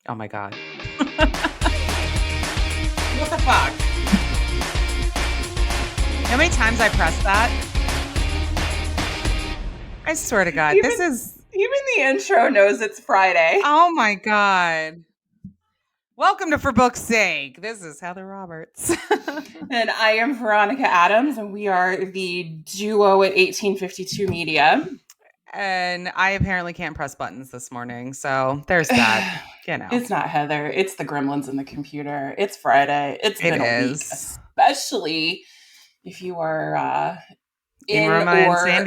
Oh my God. What the fuck? How many times I pressed that? I swear to God, Even this is, even the intro knows it's Friday. oh my God. Welcome to For Book's Sake. This is Heather Roberts. And I am Veronica Adams, and we are the duo at 1852 Media. And I apparently can't press buttons this morning. So there's that. You know, It's not Heather. It's the gremlins in the computer. It's Friday. It's it been a week, is. especially if you are In in or Romancelandia.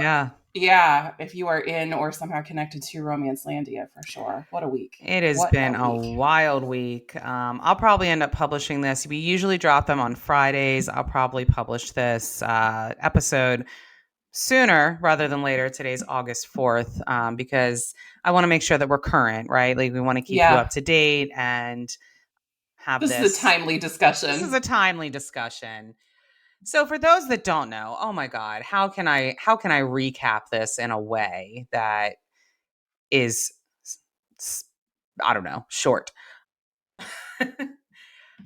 Yeah. yeah, if you are in or somehow connected to Romancelandia for sure. What a week. It has What a been a week. wild week. I'll probably end up publishing this. We usually drop them on Fridays. I'll probably publish this episode sooner rather than later. Today's August 4th, because I want to make sure that we're current, right? Like we want to keep you Yeah. up to date and have This is a this. timely This is discussion. a timely discussion. So for those that don't know, oh my God, how can I recap this in a way that is I don't know, short.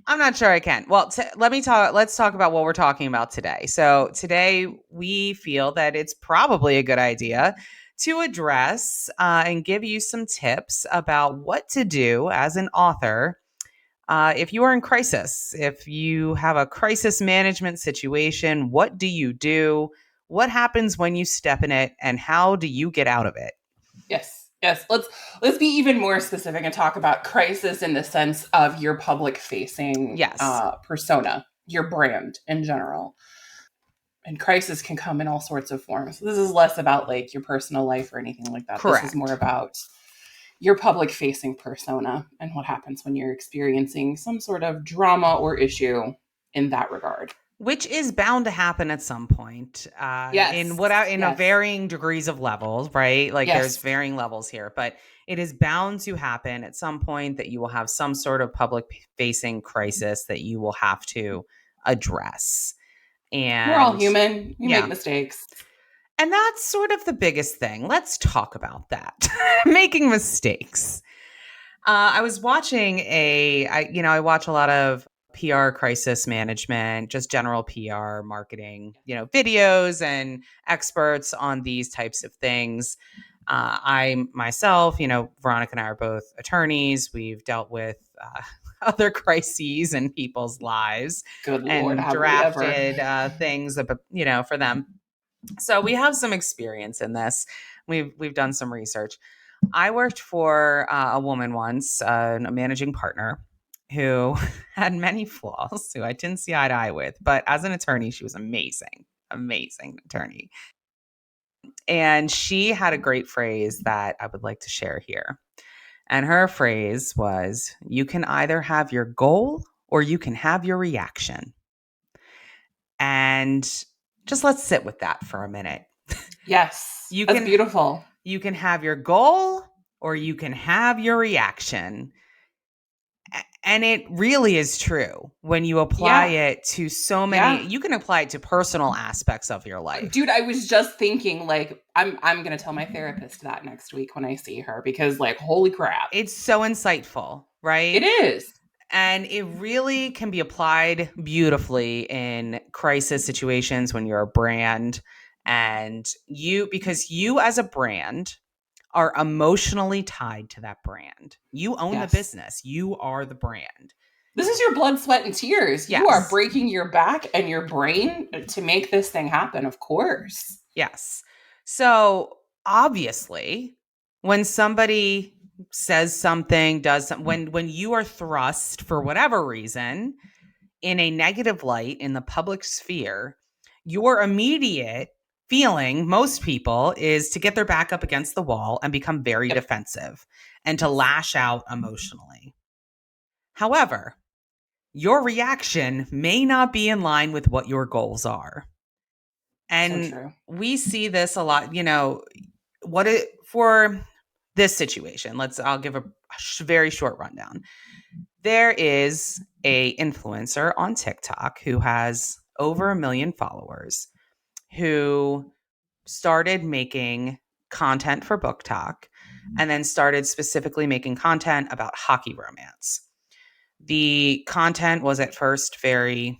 I'm not sure I can. Well, let's talk about what we're talking about today. So, today we feel that it's probably a good idea to address and give you some tips about what to do as an author if you are in crisis. If you have a crisis management situation, what do you do? What happens when you step in it, and how do you get out of it? Yes. Yes. Let's be even more specific and talk about crisis in the sense of your public facing Yes, persona, your brand in general. And crisis can come in all sorts of forms. This is less about like your personal life or anything like that. This is more correct. about your public facing persona and what happens when you're experiencing some sort of drama or issue in that regard. Which is bound to happen at some point, Yes. in a Yes. varying degrees of levels, right? Like there's Yes. varying levels here, but it is bound to happen at some point that you will have some sort of public facing crisis that you will have to address. We're all And human. We make yeah, mistakes. and that's sort of the biggest thing. Let's talk about that. Making mistakes. I was watching I watch a lot of PR crisis management, just general PR marketing, videos and experts on these types of things. I myself, Veronica and I are both attorneys. We've dealt with other crises in people's lives Good Lord, and have we ever? drafted things, for them. So we have some experience in this. We've done some research. I worked for a woman once, a managing partner, who had many flaws, who I didn't see eye to eye with. But as an attorney, she was amazing, amazing attorney. And she had a great phrase that I would like to share here. And her phrase was, "You can either have your goal or you can have your reaction." And just let's sit with that for a minute. Yes. You That's can beautiful. you can have your goal or you can have your reaction. And it really is true when you apply Yeah. it to so many, Yeah. you can apply it to personal aspects of your life. Dude, I was just thinking like I'm going to tell my therapist that next week when I see her because like holy crap. It's so insightful, It right? is. And it really can be applied beautifully in crisis situations when you're a brand and because you as a brand are emotionally tied to that brand. You own the Yes. business. You are the brand. This is your blood, sweat and tears. You are Yes. breaking your back and your brain to make this thing happen, of course. Yes. So obviously, when somebody says something, does something, when you are thrust for whatever reason in a negative light in the public sphere, your immediate feeling, most people, is to get their back up against the wall and become very Yep. defensive and to Yes. lash out emotionally. However, your reaction may not be in line with what your goals are. So And true. we see this a lot, for this situation. I'll give a very short rundown. There is a influencer on TikTok who has over 1 million followers who started making content for Book Talk and then started specifically making content about hockey romance. The content was at first very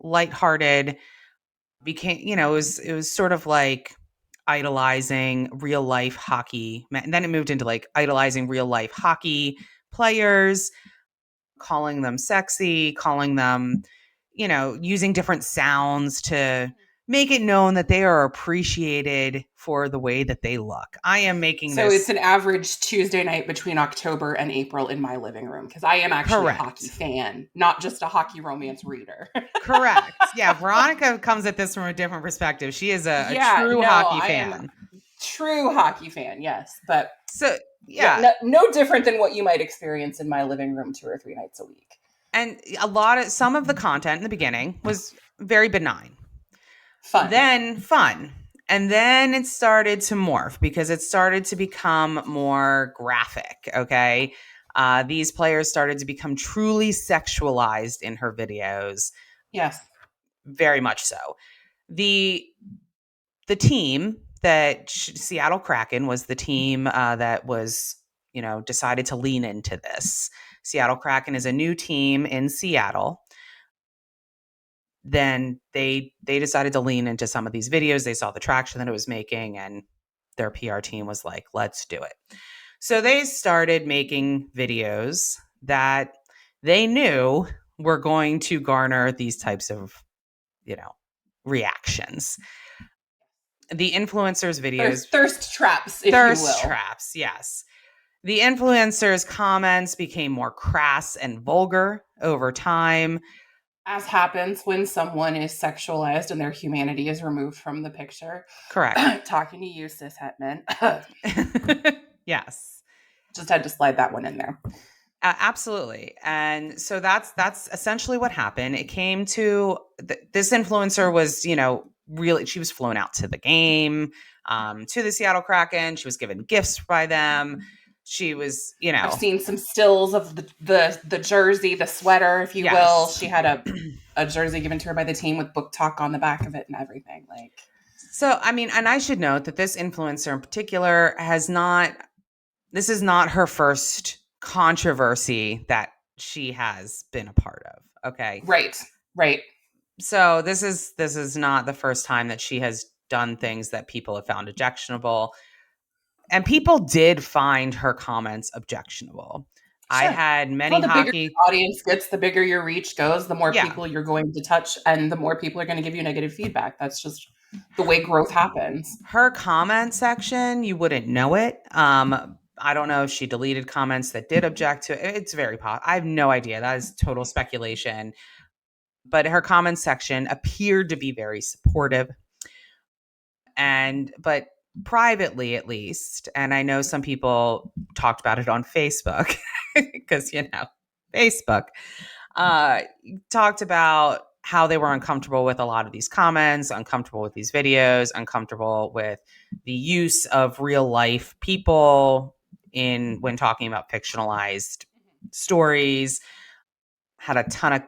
lighthearted, became, it was sort of like idolizing real life hockey. And then it moved into like idolizing real life hockey players, calling them sexy, calling them, using different sounds to make it known that they are appreciated for the way that they look. I am making So it's this an average Tuesday night between October and April in my living room because I am actually a hockey correct. fan, not just a hockey romance reader. Correct. Yeah, Veronica comes at this from a different perspective. She is a Yeah, true no, hockey I am fan. true hockey fan, yes. But So, yeah, yeah. no different than what you might experience in my living room 2 or 3 nights a week. And some of the content in the beginning was very benign, Fun. then fun. And then it started to morph because it started to become more graphic. Okay. These players started to become truly sexualized in her videos. Yes. Very much so. The team that Seattle Kraken was the team that was, decided to lean into this. Seattle Kraken is a new team in Seattle. Then they decided to lean into some of these videos. They saw the traction that it was making, and their PR team was like, let's do it. So they started making videos that they knew were going to garner these types of, reactions. The influencers' videos, Thirst traps, if you thirst will. traps, yes. The influencers' comments became more crass and vulgar over time. As happens when someone is sexualized and their humanity is removed from the picture. Correct. Talking to you, cishet men. Yes. Just had to slide that one in there. Absolutely. And so that's essentially what happened. It came to this influencer was, really, she was flown out to the game, to the Seattle Kraken. She was given gifts by them. She was, I've seen some stills of the jersey, the sweater, if you will. yes. She had a jersey given to her by the team with book talk on the back of it and everything. Like, So, I mean, and I should note that this influencer in particular this is not her first controversy that she has been a part of. Okay. right. So this is not the first time that she has done things that people have found objectionable. And people did find her comments objectionable. I Sure. had many Well, the bigger hockey. your audience gets, the bigger your reach goes, the more Yeah. people you're going to touch, and the more people are going to give you negative feedback. That's just the way growth happens. Her comment section, you wouldn't know it. I don't know if she deleted comments that did object to it. It's very possible. I have no idea. That is total speculation. But her comment section appeared to be very supportive. But privately, at least, and I know some people talked about it on Facebook because, Facebook uh, talked about how they were uncomfortable with a lot of these comments, uncomfortable with these videos, uncomfortable with the use of real life people in when talking about fictionalized stories. Had a ton of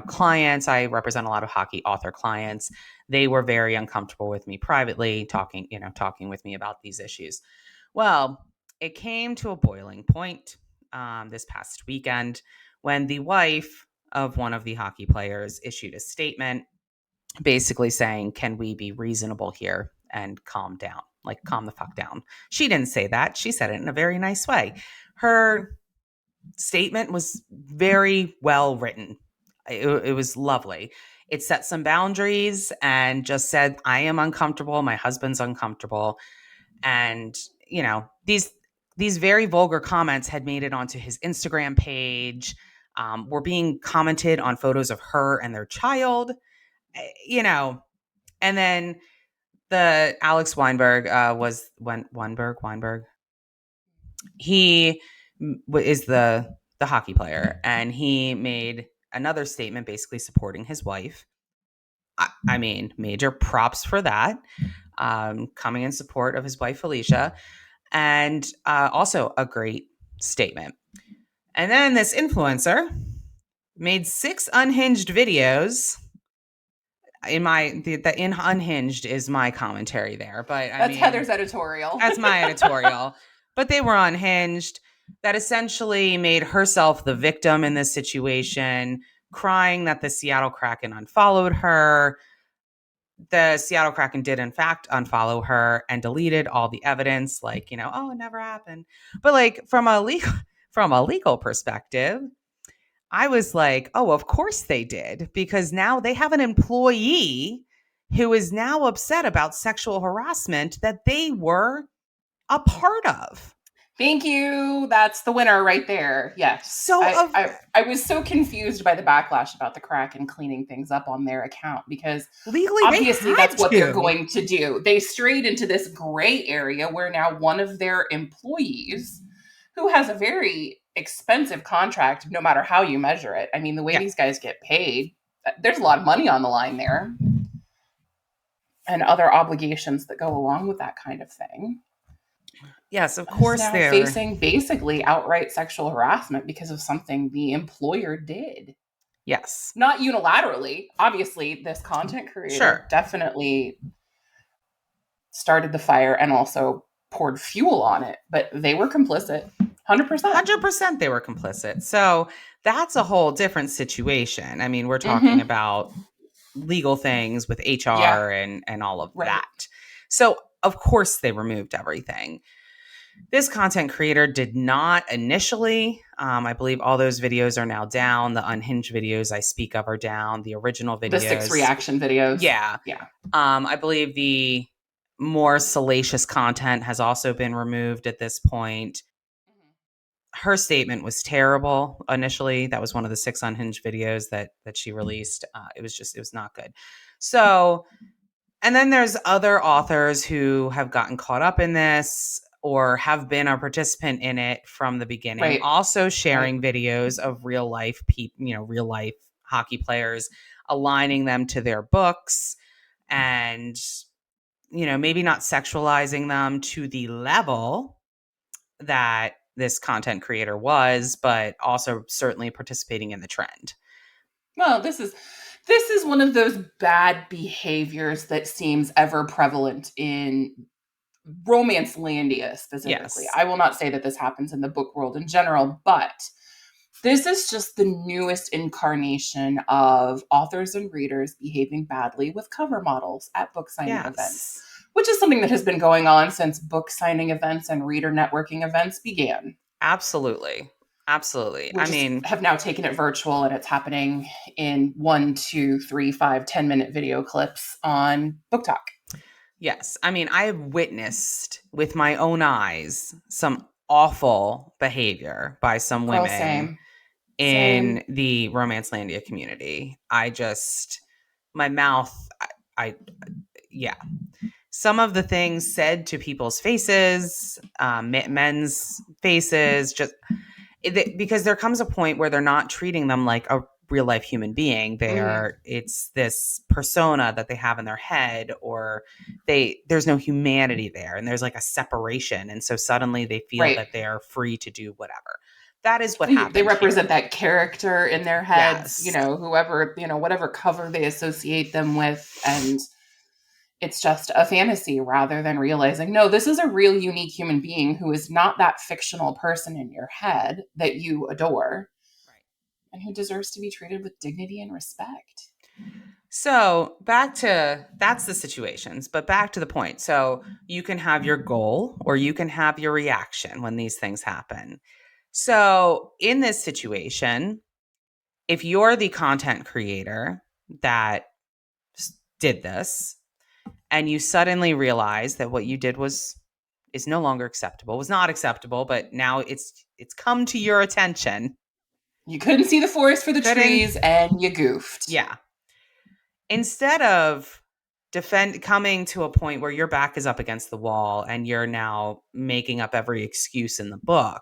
clients. I represent a lot of hockey author clients. They were very uncomfortable with me privately talking with me about these issues. Well, it came to a boiling point this past weekend when the wife of one of the hockey players issued a statement basically saying, can we be reasonable here and calm down? Like, calm the fuck down. She didn't say that. She said it in a very nice way. Her statement was very well written. It was lovely. It set some boundaries and just said, I am uncomfortable. My husband's uncomfortable. And, these very vulgar comments had made it onto his Instagram page, were being commented on photos of her and their child, and then the Alex Weinberg Weinberg. He is the hockey player, and he made another statement basically supporting his wife. I mean, major props for that. Coming in support of his wife Felicia, and also a great statement. And then this influencer made 6 unhinged videos. In unhinged is my commentary there, but I That's mean, Heather's editorial. that's my editorial. but they were unhinged, that essentially made herself the victim in this situation, crying that the Seattle Kraken unfollowed her. The Seattle Kraken did in fact unfollow her and deleted all the evidence, like, oh, it never happened. But like from a legal perspective, I was like, oh, of course they did, because now they have an employee who is now upset about sexual harassment that they were a part of. Thank you. That's the winner right there. Yes. So I was so confused by the backlash about the Kraken cleaning things up on their account, because legally they obviously had that's what they're to. going to do. They strayed into this gray area where now one of their employees, who has a very expensive contract, no matter how you measure it. I mean, the way Yeah. these guys get paid, there's a lot of money on the line there, and other obligations that go along with that kind of thing, Yes, of is course now they're. facing basically outright sexual harassment because of something the employer did. Yes. Not unilaterally. Obviously, this content creator Sure. definitely started the fire and also poured fuel on it, but they were complicit. 100%. 100% they were complicit. So that's a whole different situation. I mean, we're talking Mm-hmm. about legal things with Yeah, HR and all of right. that. So, of course, they removed everything. This content creator did not initially. I believe all those videos are now down. The unhinged videos I speak of are down. The original The 6 videos, reaction videos. yeah. Yeah. I believe the more salacious content has also been removed at this point. Her statement was terrible initially. That was one of the 6 unhinged videos that she released. It was not good. So, and then there's other authors who have gotten caught up in this or have been a participant in it from the beginning, Right. also Right. sharing videos of real life people, real life hockey players, aligning them to their books and, maybe not sexualizing them to the level that this content creator was, but also certainly participating in the trend. Well, this is one of those bad behaviors that seems ever prevalent in Romancelandia specifically. Yes. I will not say that this happens in the book world in general, but this is just the newest incarnation of authors and readers behaving badly with cover models at book signing events, Yes. which is something that has been going on since book signing events and reader networking events began. Absolutely. Absolutely. We I just mean, have now taken it virtual, and it's happening in 1, 2, 3, 5, 10-minute video clips on Book Talk. yes. I mean, I have witnessed with my own eyes some awful behavior by some Girl, women same. in Same. the Romancelandia community. My mouth, I yeah. Some of the things said to people's faces, men's faces, just because there comes a point where they're not treating them like a real life human being. Mm-hmm. It's this persona that they have in their head, or there's no humanity there, and there's like a separation, and so suddenly they feel Right. that they are free to do whatever. That is what They happened here. represent that character in their heads, Yes. whoever, whatever cover they associate them with. And it's just a fantasy rather than realizing, no, this is a real unique human being who is not that fictional person in your head that you adore Right. and who deserves to be treated with dignity and respect. So back to that's the situations, but back to the point. So you can have your goal or you can have your reaction when these things happen. So in this situation, if you're the content creator that did this and you suddenly realize that what you did is no longer acceptable, was not acceptable, but now it's come to your attention. You couldn't see the forest for the Couldn't, trees and you goofed. yeah. Instead of coming to a point where your back is up against the wall and you're now making up every excuse in the book,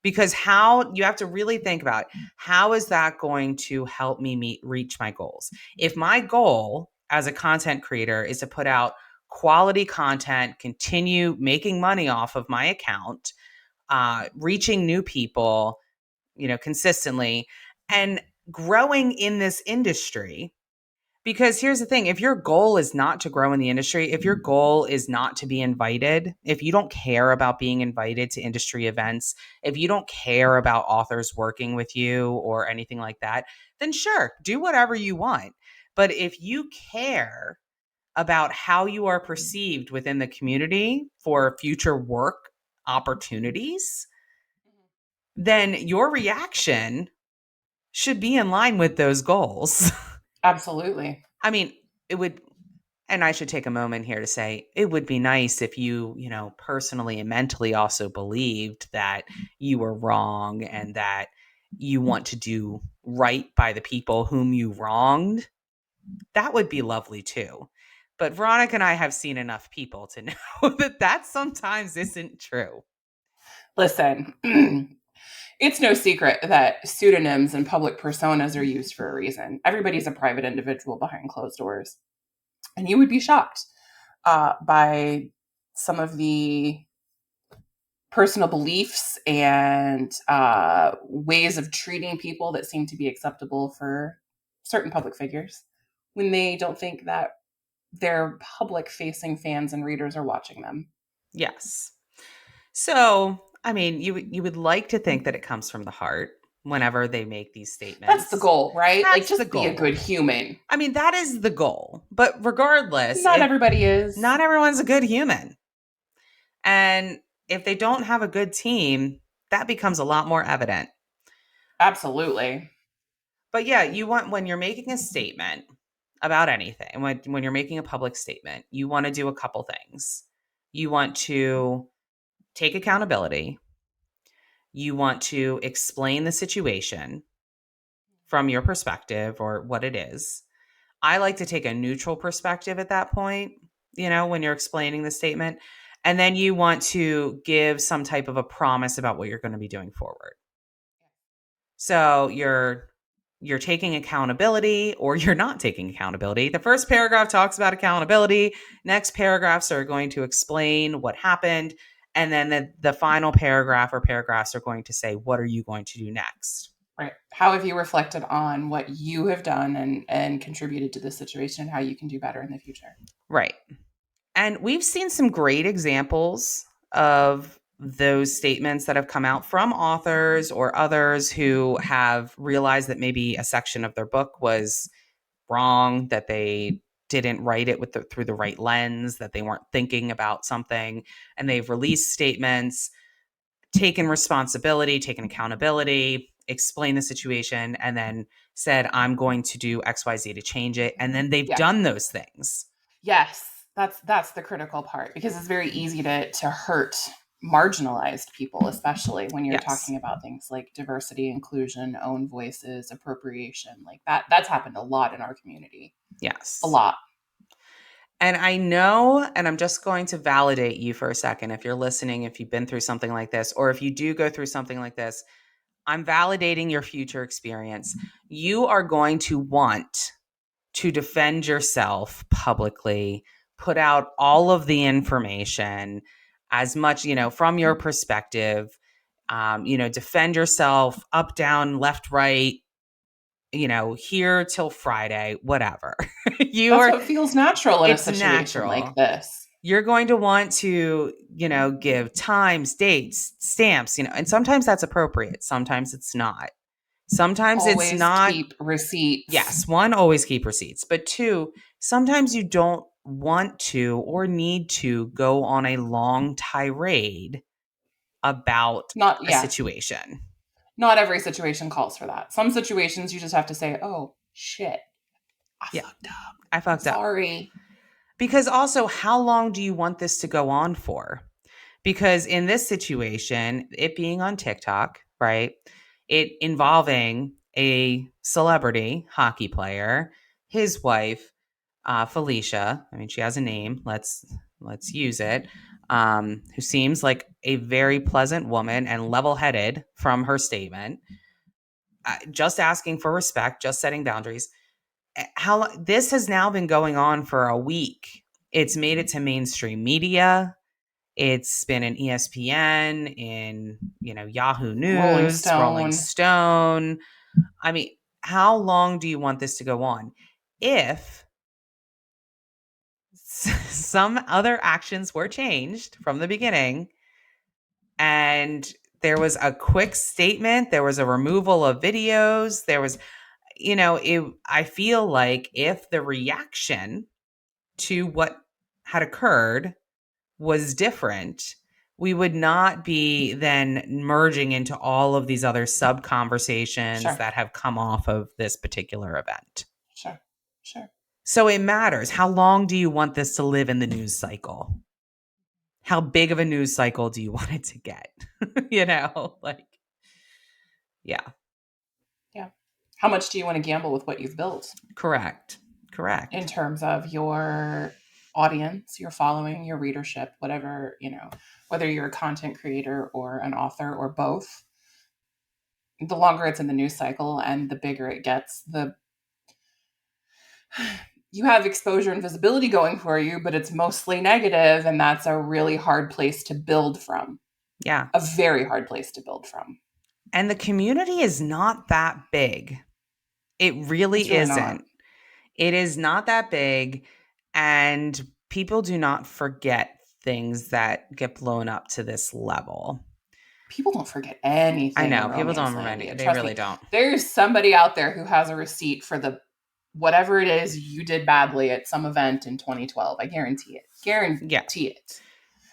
because how you have to really think about how is that going to help me reach my goals. If my goal as a content creator is to put out quality content, continue making money off of my account, reaching new people, consistently, and growing in this industry, Because here's the thing, if your goal is not to grow in the industry, if your goal is not to be invited, if you don't care about being invited to industry events, if you don't care about authors working with you or anything like that, then sure, do whatever you want. But if you care about how you are perceived within the community for future work opportunities, then your reaction should be in line with those goals. Absolutely. I mean, it would, and I should take a moment here to say it would be nice if you, personally and mentally also believed that you were wrong and that you want to do right by the people whom you wronged. That would be lovely too. But Veronica and I have seen enough people to know that that sometimes isn't true. Listen, it's no secret that pseudonyms and public personas are used for a reason. Everybody's a private individual behind closed doors. And you would be shocked by some of the personal beliefs and ways of treating people that seem to be acceptable for certain public figures when they don't think that their public facing fans and readers are watching them. Yes. So, I mean, you would like to think that it comes from the heart whenever they make these That's the statements. goal, right? Like, That's the just be a good goal. human. I mean, that is the goal. But regardless, Not if everybody is. not everyone's a good human. And if they don't have a good team, that becomes a lot more evident. Absolutely. But yeah, you want, when you're making a statement about anything, when you're making a public statement, you want to do a couple things. You want to take accountability. You want to explain the situation from your perspective or what it is. I like to take a neutral perspective at that point, when you're explaining the statement. And then you want to give some type of a promise about what you're going to be doing forward. So you're taking accountability or you're not taking accountability. The first paragraph talks about accountability. Next paragraphs are going to explain what happened. And then the final paragraph or paragraphs are going to say, what are you going to do next? Right. How have you reflected on what you have done and contributed to this situation and how you can do better in the future? Right. And we've seen some great examples of those statements that have come out from authors or others who have realized that maybe a section of their book was wrong, that they didn't write it through the right lens, that they weren't thinking about something, and they've released statements, taken responsibility, taken accountability, explained the situation, and then said, I'm going to do XYZ to change it. And then they've Yeah. done those things. Yes. That's the critical part because it's very easy to hurt marginalized people, especially when you're Yes. talking about things like diversity, inclusion, own voices, appropriation. Like that's happened a lot in our community. A Yes. lot. And I know, and I'm just going to validate you for a second. If you're listening, if you've been through something like this, or if you do go through something like this, I'm validating your future experience. You are going to want to defend yourself publicly, put out all of the information as much, from your perspective, defend yourself up, down, left, right, here till Friday, whatever. you That's are, what feels natural in a it's situation like natural. this. You're going to want to, give times, dates, stamps, and sometimes that's appropriate. Sometimes it's not. Sometimes it's Always not. keep receipts. Yes, one, always keep receipts. But two, sometimes you don't want to or need to go on a long tirade about Not a yeah. situation. Not every situation calls for that. Some situations you just have to say, "Oh shit, I Yeah, fucked up. I I'm fucked up. sorry." Because also, how long do you want this to go on for? Because in this situation, it being on TikTok, right? It involving a celebrity hockey player, his wife, Felicia. I mean, she has a name. Let's use it. Who seems like a very pleasant woman and level-headed from her statement. Just asking for respect, just setting boundaries. How this has now been going on for a week. It's made it to mainstream media. It's been in ESPN, in Yahoo Rolling News, Rolling Stone. Stone. I mean, how long do you want this to go on? if some other actions were changed from the beginning and there was a quick statement, there was a removal of videos, there was, I feel like if the reaction to what had occurred was different, we would not be then merging into all of these other sub conversations Sure. that have come off of this particular event. Sure. Sure. So it matters. How long do you want this to live in the news cycle? How big of a news cycle do you want it to get? Like, yeah, Yeah. How much do you want to gamble with what you've built correct. in Correct. terms of your audience, your following, your readership, whatever, whether you're a content creator or an author or both? The longer it's in the news cycle and the bigger it gets, the you have exposure and visibility going for you, but it's mostly negative, and that's a really hard place to build from. Yeah. A very hard place to build from. And the community is not that big. It It's really really not. isn't. It is not that big. And people do not forget things that get blown up to this level. People don't forget I anything in know people don't remember Romancelandia. it. They Trust really me. don't. There's somebody out there who has a receipt for the whatever it is you did badly at some event in 2012. I guarantee it. Yeah. Guarantee it.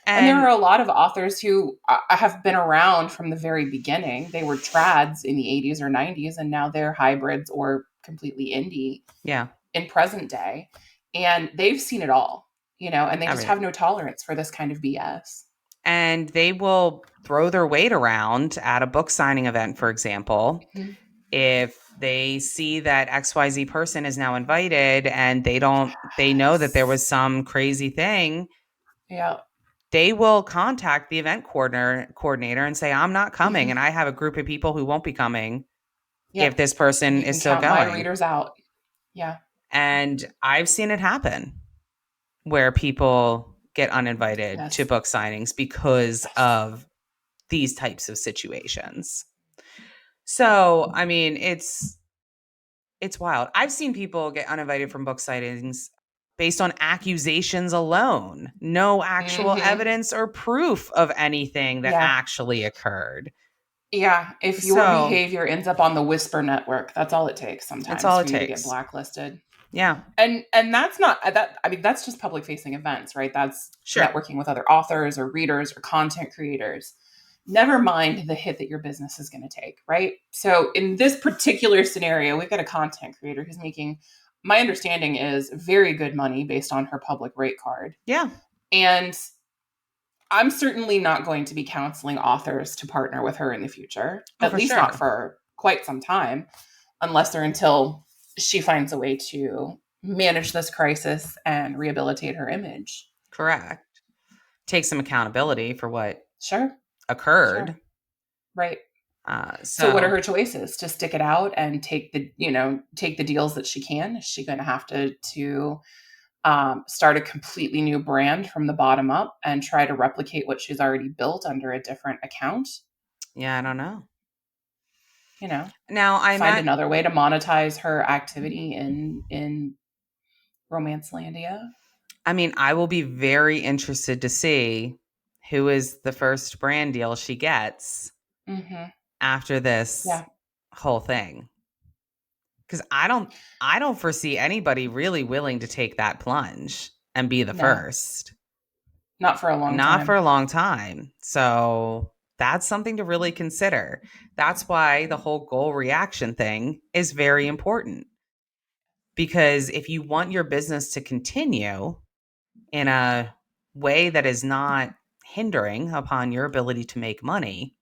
And there are And a lot of authors who have been around from the very beginning. They were trads in the 80s or 90s, and now they're hybrids or completely indie yeah, in present day. And they've seen it all, and they just everything. have no tolerance for this kind of BS. And they will throw their weight around at a book signing event, for example. Mhm. If they see that XYZ person is now invited and they know that there Yes. was some crazy thing, Yeah. they will contact the event coordinator and say, I'm not coming. Hmm. And I have a group of people who won't be coming if Yep. this And person you is can still count my going. readers out. Yeah. And I've seen it happen where people get uninvited to Yes. book signings because Yes. of these types of situations. So, I mean, it's wild. I've seen people get uninvited from book sightings based on accusations alone. No actual Hmm. evidence or proof of anything that Yeah. actually occurred. Yeah. If your So, behavior ends up on the Whisper Network, that's all it takes it's all sometimes it for you to get takes. blacklisted. Yeah, And that's not that. I mean, that's just public facing events, right? That's sure. networking with other authors or readers or content creators. Never mind the hit that your business is going to take, right? So in this particular scenario, we've got a content creator who's making, my understanding is, very good money based on her public rate card. Yeah. And I'm certainly not going to be counseling authors to partner with her in the future, Oh, at for least not sure. for quite some time, unless or until she finds a way to manage this crisis and rehabilitate her image. Correct. Take some accountability for what Sure, occurred. sure. Right. So what are So, her choices? To stick it out and take the deals that she can? Is she going to have to start a completely new brand from the bottom up and try to replicate what she's already built under a different account? yeah, I don't know. You know, Now, I find met another way to monetize her activity in Romancelandia. I mean, I will be very interested to see who is the first brand deal she gets Mm-hmm. after this Yeah. whole thing. Cuz I don't foresee anybody really willing to take that plunge and be the No, first. not for a long Not for time. a long time. So, that's something to really consider. That's why the whole goal reaction thing is very important. Because if you want your business to continue in a way that is not hindering upon your ability to make money,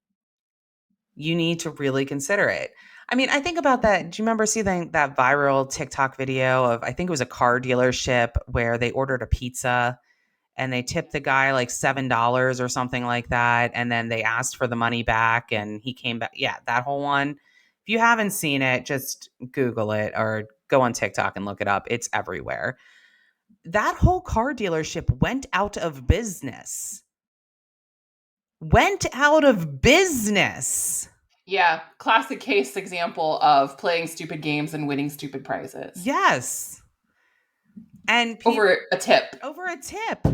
you need to really consider it. I mean, I think about that. Do you remember seeing that viral TikTok video of, I think it was a car dealership where they ordered a pizza and they tipped the guy like $7 or something like that. And then they asked for the money back and he came back. Yeah, that whole one. If you haven't seen it, just Google it or go on TikTok and look it up. It's everywhere. That whole car dealership went out of business. Went out of business. Yeah, classic case example of playing stupid games and winning stupid prizes. Yes. And people over a tip. over a tip.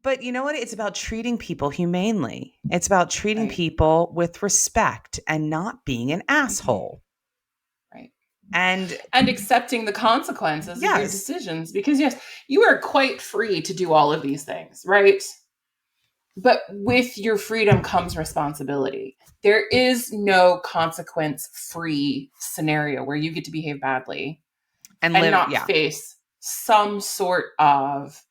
But you know what? It's about treating people humanely. It's about treating Right. people with respect and not being an Hmm. asshole. Right. And And accepting the consequences of your yes, decisions, because yes, you are quite free to do all of these things, right? But with your freedom comes responsibility. There is no consequence free scenario where you get to behave badly and and live, not yeah, face some sort of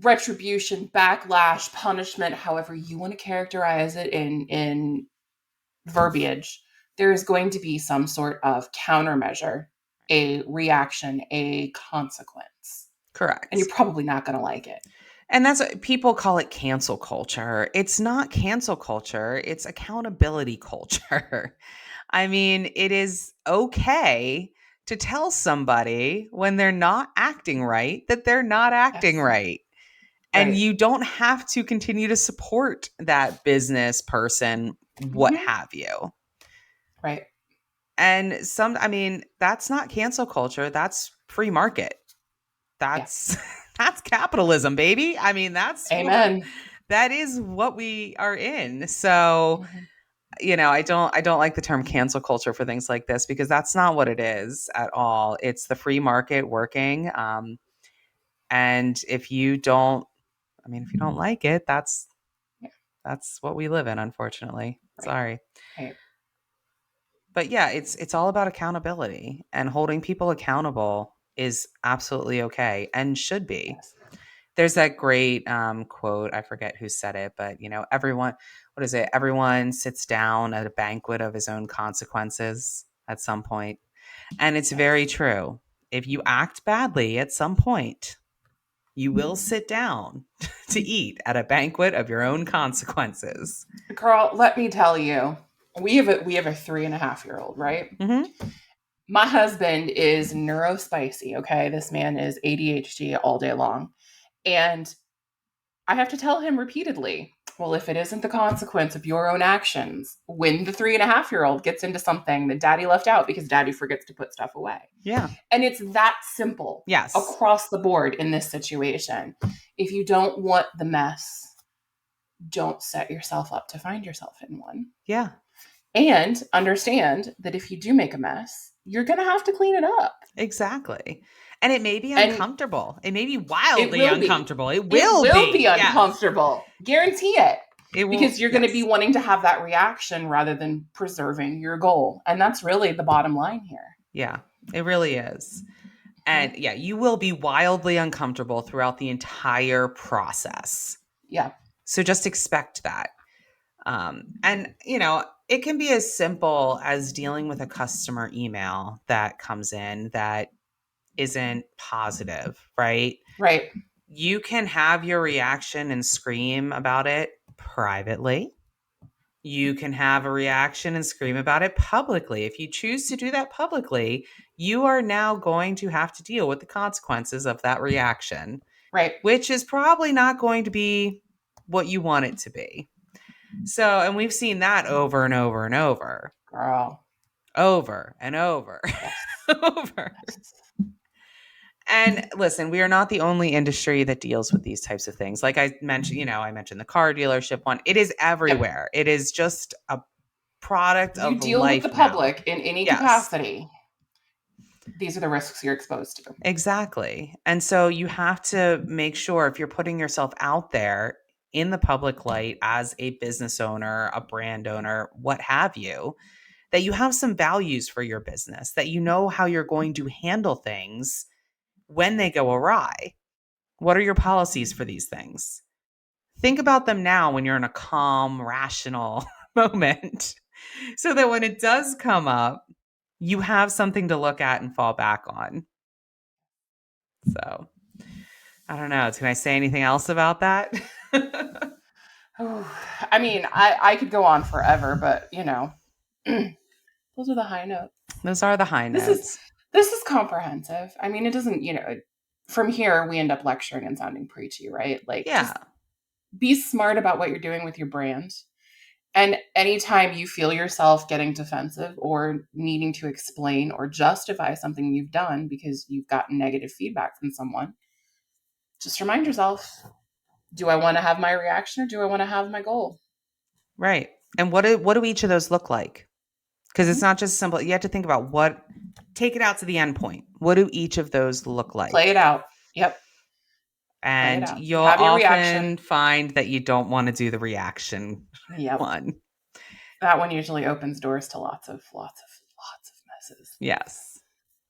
retribution, backlash, punishment, however you want to characterize it in verbiage. There is going to be some sort of countermeasure, a reaction, a consequence. And you're correct. probably not going to like it. And that's what people call it, cancel culture. It's not cancel culture, it's accountability culture. I mean, it is okay to tell somebody when they're not acting right that they're not acting Yes. right. And Right. you don't have to continue to support that business person, what Mm-hmm. have you. Right. And I mean, that's not cancel culture, that's free market. Yeah. That's that's capitalism, baby. I mean, Amen. that is what we are in. So, Mm-hmm. I don't like the term cancel culture for things like this, because that's not what it is at all. It's the free market working. And if you don't like it, Yeah. that's what we live in, unfortunately. Right. Sorry. Right. But yeah, it's all about accountability, and holding people accountable is absolutely okay and should be. Yes. There's that great quote. I forget who said it, but everyone, what is it? Everyone sits down at a banquet of his own consequences at some point. And it's very Yes. true. If you act badly at some point, you will sit down to eat at a banquet of your own consequences. Girl, let me tell you, we have a 3.5-year-old, right? Hmm. My husband is neurospicy. Okay, this man is ADHD all day long, and I have to tell him repeatedly, well, if it isn't the consequence of your own actions, when the 3.5-year-old gets into something that daddy left out because daddy forgets to put stuff away. Yeah. And it's that simple Yes. across the board in this situation. If you don't want the mess, don't set yourself up to find yourself in one. Yeah. And understand that if you do make a mess, you're going to have to clean it up. Exactly. And it may be And uncomfortable. It may be it wildly will be. uncomfortable. It It will will be be. Yes. uncomfortable. Guarantee it. It will. Because you're going to be Yes. wanting to have that reaction rather than preserving your goal. And that's really the bottom line here. Yeah. It really is. Mhm. And yeah, you will be wildly uncomfortable throughout the entire process. Yeah. So just expect that. And, it can be as simple as dealing with a customer email that comes in that isn't positive, right? Right. You can have your reaction and scream about it privately. You can have a reaction and scream about it publicly. If you choose to do that publicly, you are now going to have to deal with the consequences of that reaction, Right. which is probably not going to be what you want it to be. So, and we've seen that over and over and over, Girl. over and over, Yes. over. Yes. And listen, we are not the only industry that deals with these types of things. Like I mentioned the car dealership one. It is Yep. everywhere. It is just a product You of deal with the life now. public in any Yes, capacity. These are the risks you're exposed to. exactly. And so you have to make sure, if you're putting yourself out there in the public light as a business owner, a brand owner, what have you, that you have some values for your business, that you know how you're going to handle things when they go awry. What are your policies for these things? Think about them now when you're in a calm, rational moment, so that when it does come up, you have something to look at and fall back on. So, I don't know. Can I say anything else about that? I mean, I could go on forever, but those are the high notes. Those are the high This is notes. this is comprehensive. I mean, it doesn't, from here we end up lecturing and sounding preachy, right? Like, Yeah. just be smart about what you're doing with your brand And anytime you feel yourself getting defensive or needing to explain or justify something you've done because you've gotten negative feedback from someone, just remind yourself, do I want to have my reaction or do I want to have my goal? Right. And what do each of those look like? Because it's Mhm. not just simple. You have to think about take it out to the end point. What do each of those look Play like? it out. Yep. Play it And out. You you'll have your reaction. often find that you don't want to do the reaction Yep. one. That one usually opens doors to lots of messes. Yes.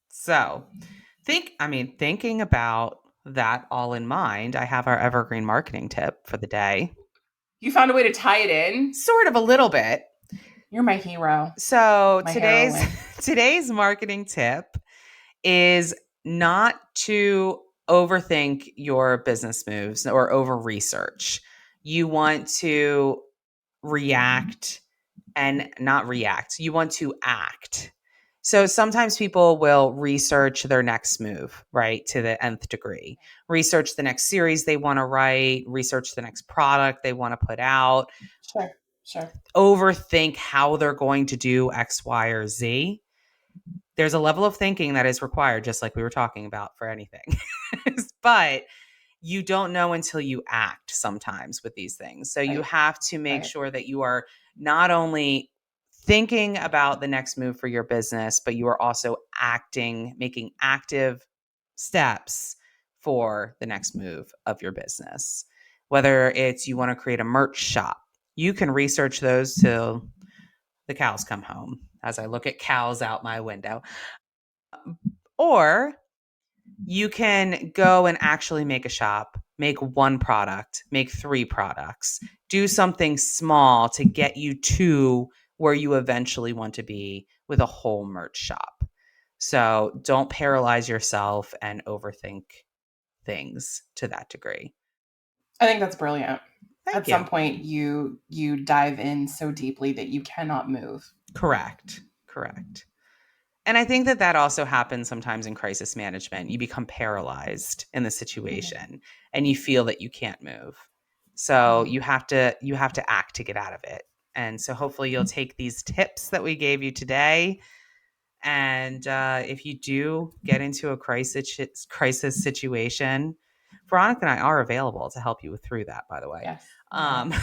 So thinking about that all in mind, I have our evergreen marketing tip for the day. You found a way to tie it in. Sort of a little bit. You're my hero, So my today's heroine. today's marketing tip is not to overthink your business moves or over research. You want to react and not react. You want to act. So sometimes people will research their next move, right, to the nth degree. Research the next series they want to write, research the next product they want to put out, Sure, sure. overthink how they're going to do X, Y, or Z. There's a level of thinking that is required, just like we were talking about for anything. But you don't know until you act sometimes with these things. So you Right, have to make right. sure that you are not only thinking about the next move for your business, but you are also acting, making active steps for the next move of your business. Whether it's you want to create a merch shop, you can research those till the cows come home as I look at cows out my window. Or you can go and actually make a shop, make one product, make three products, do something small to get you to where you eventually want to be with a whole merch shop. So don't paralyze yourself and overthink things to that degree. I think that's brilliant. Thank At some you. point you dive in so deeply that you cannot move. Correct. Correct. And I think that that also happens sometimes in crisis management. You become paralyzed in the Mhm, situation and you feel that you can't move. So mhm. you have to act to get out of it. And so hopefully you'll take these tips that we gave you today. And if you do get into a crisis situation, Veronica and I are available to help you through that. By the way, Yes, we are. um,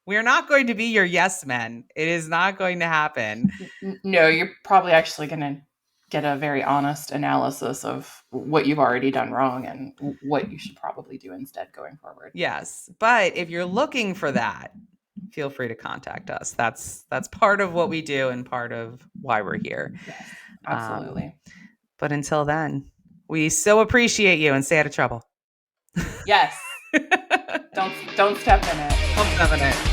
we're not going to be your yes men. It is not going to happen. No, you're probably actually going to get a very honest analysis of what you've already done wrong and what you should probably do instead going forward. Yes, but if you're looking for that, feel free to contact us. That's part of what we do and part of why we're here. Yes, Um, absolutely. but until then, we so appreciate you and stay out of trouble. Yes. Don't step in it. Don't step in it.